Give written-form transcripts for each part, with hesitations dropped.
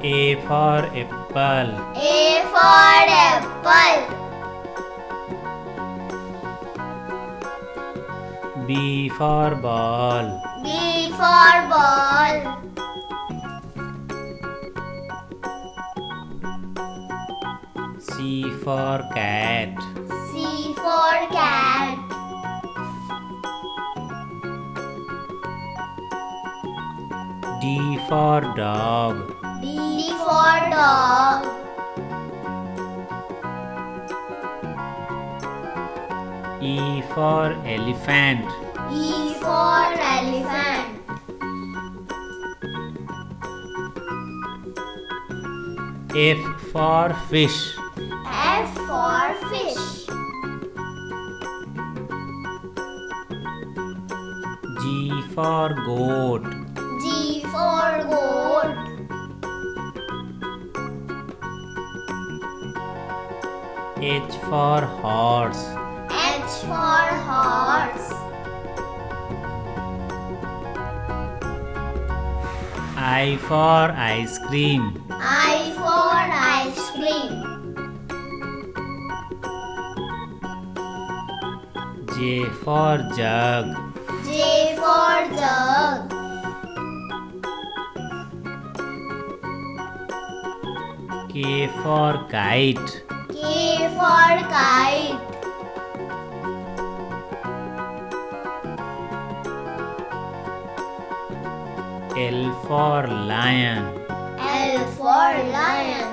A for apple. A for apple. B for ball. B for ball. C for cat. C for cat. D for dog. D for dog. E for elephant. E for elephant. F for fish. F for fish. G for goat. G for goat. H for horse. H for horse. I for ice cream. I for ice cream. J for jug. J for jug. K for kite. K for kite. L for lion. L for lion.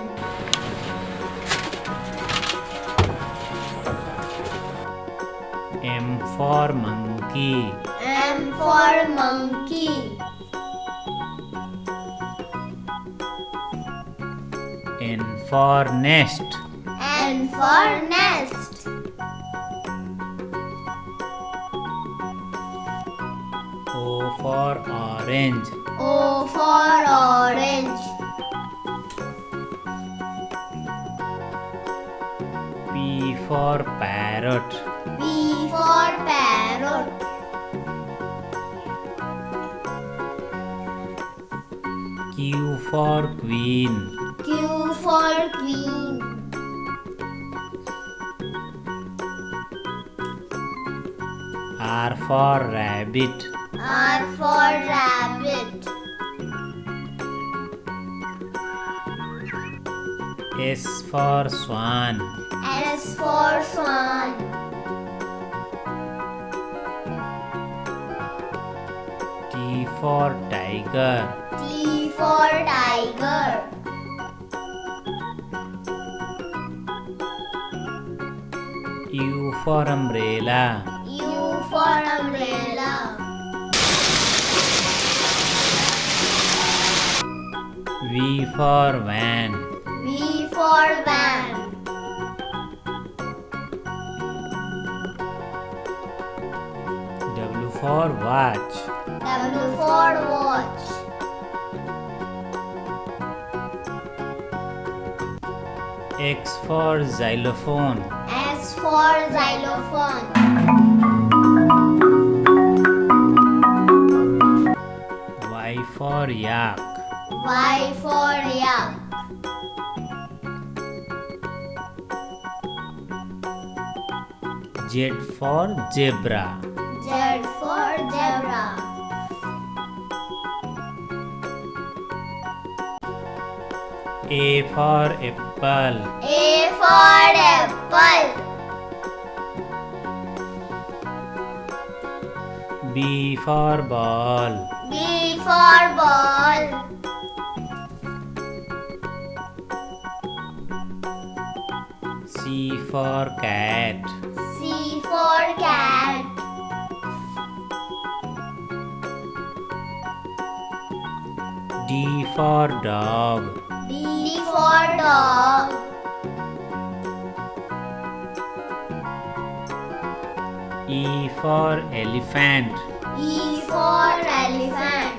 M for monkey. M for monkey. N for nest. N for nest. O for orange. O for orange. P for parrot. P for parrot. Q for queen. Q for queen. R for rabbit. R for rabbit. S for swan. S for swan. T for tiger. T for tiger. U for umbrella. U for umbrella. V for van. V for van. W for watch. W for watch. X for xylophone. S for xylophone. Y for yak. Y for yak. Z for zebra. Z for zebra. A for apple. A for apple. B for ball. B for ball. C for cat. C for cat. D for dog. D for dog. E for elephant. E for elephant.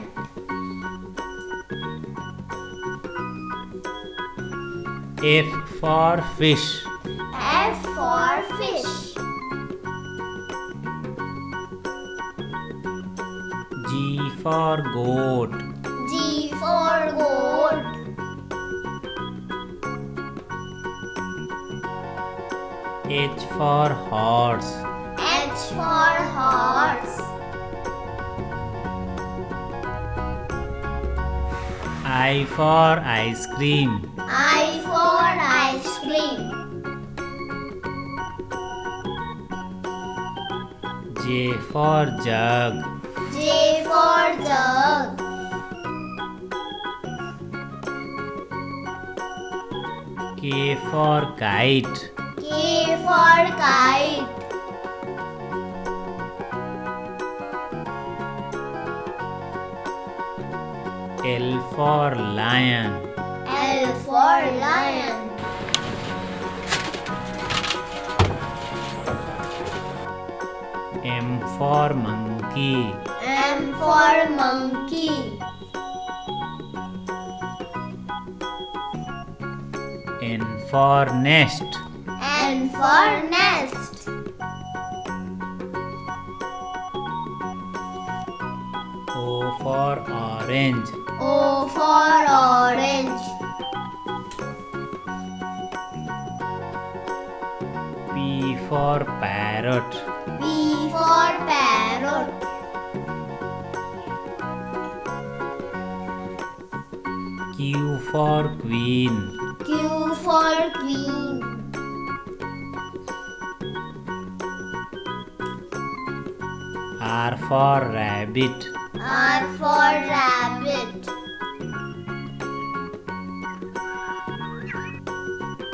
F for fish. F for fish. G for goat. G for goat. H for horse. H for horse. I for ice cream. I for ice cream. J for jug. J for jug. K for kite. K for kite. L for lion. L for lion. M for monkey. M for monkey. N for nest. N for nest. O for orange. O for orange. P for parrot. P for parrot. Q for queen. Q for queen. R for rabbit. R for rabbit.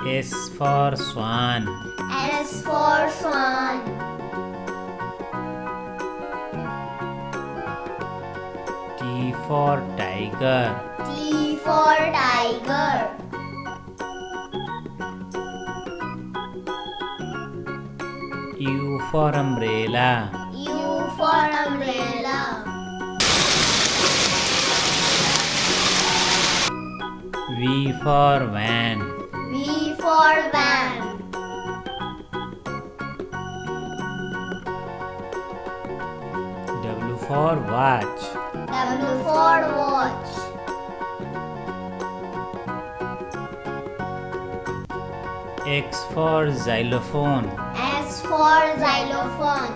S for swan. S for swan. T for tiger. T for tiger. U for umbrella. U for umbrella. V for van. V for van. W for watch. W for watch. X for xylophone. S for xylophone.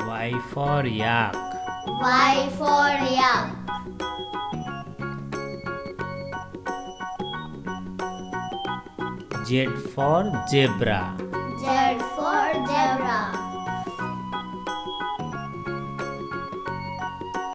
Y for yak. Y for yak. Z for zebra.